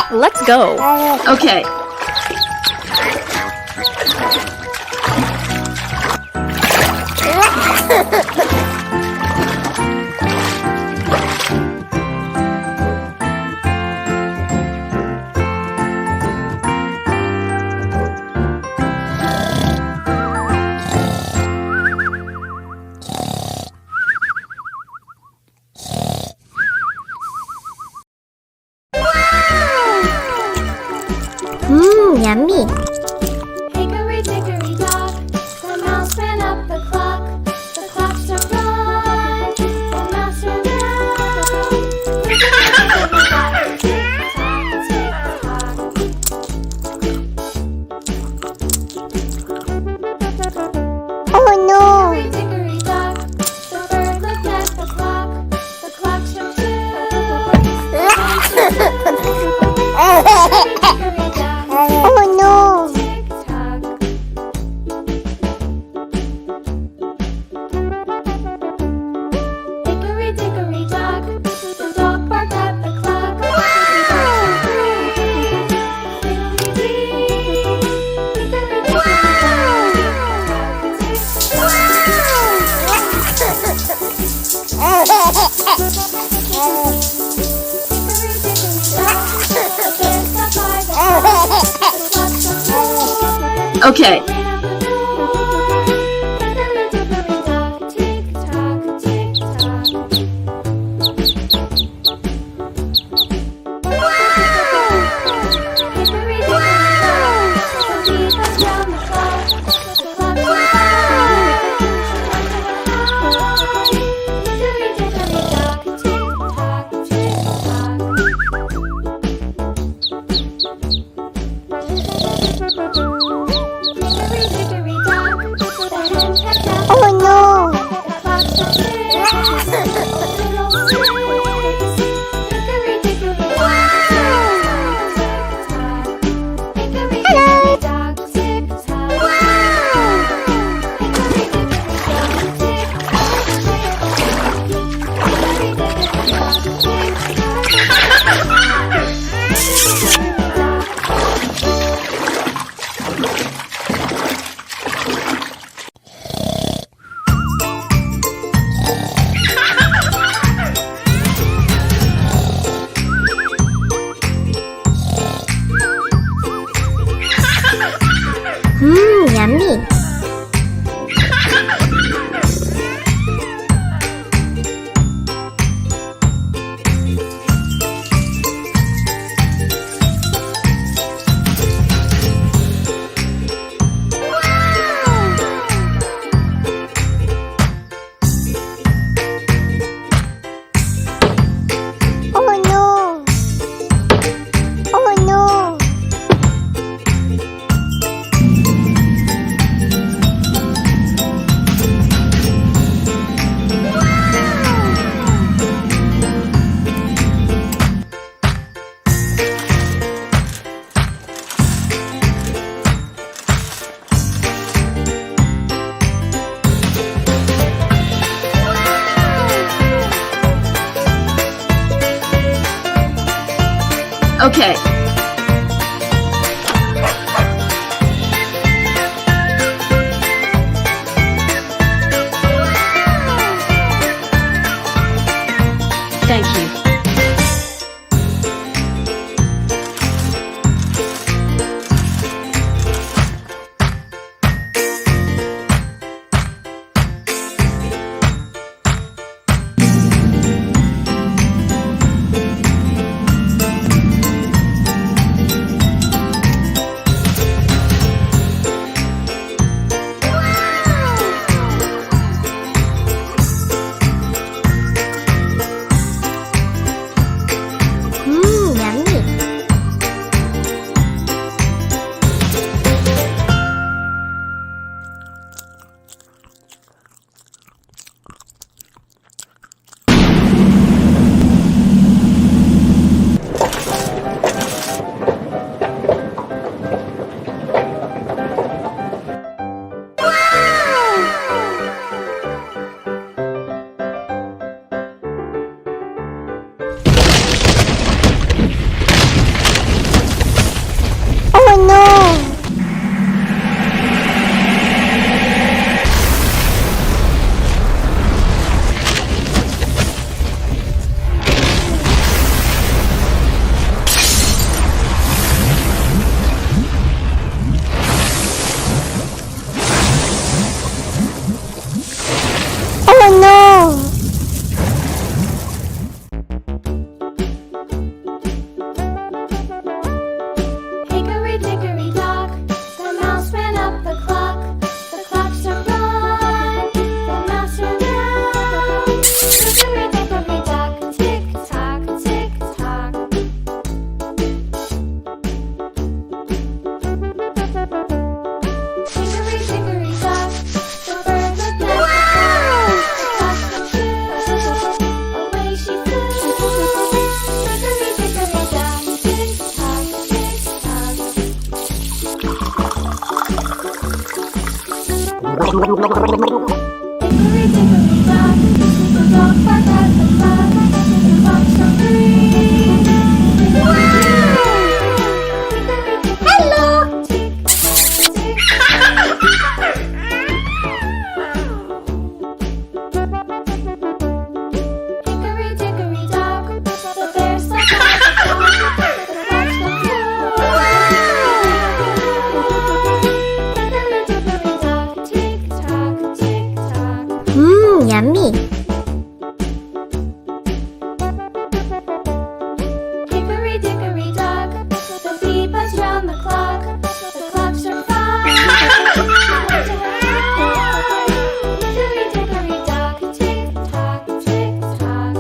Let's go. Okay. Yummy. Hickory dickory dock, the mouse ran up the clock. The clock struck one, the mouse ran down. Hickory dickory dock, tick tock, tick tock. Oh no. Hickory dickory dock, the bird looked at the clock. The clock struck two, the mouse struck Hickory dock. Oh no. Tick-tock. Hickory dickory dock, the dog barked at the clock. Okay. Oh no. Yummy. Oh no. Oh no. dickory dock, the dog bark at the clock. The clocks are three. Hello. Tick, tick. Hickory dickory dock, the bear slept on the clock. The clocks go Hickory dickory dock, tick tock, tick tock. Yummy. Hickory dickory dock, the bee buzz round the clock. The clocks are five. Hickory dickory dock, tick tock, tick tock.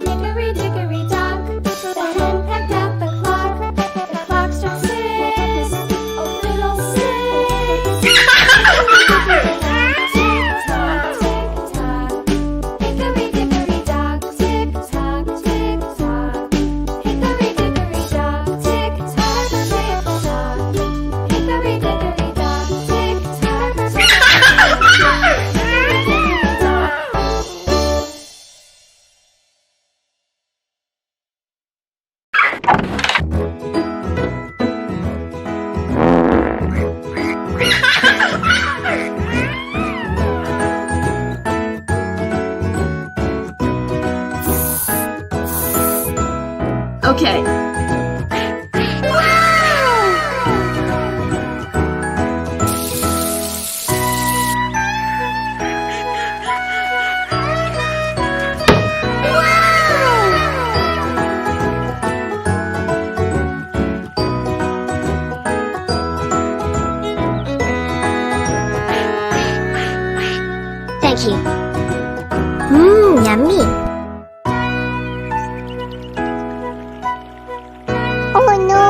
Hickory dickory dock, the hen pecked at the clock. The clock struck six, oh little six. Tick tock, tick tock. Hickory dickory dock, tick tock, tick tock. Hickory dickory dock, tick tock, tick tock. Hickory dickory dock, tick tock, tick tock. Okay. Thank you. Yummy. Oh no.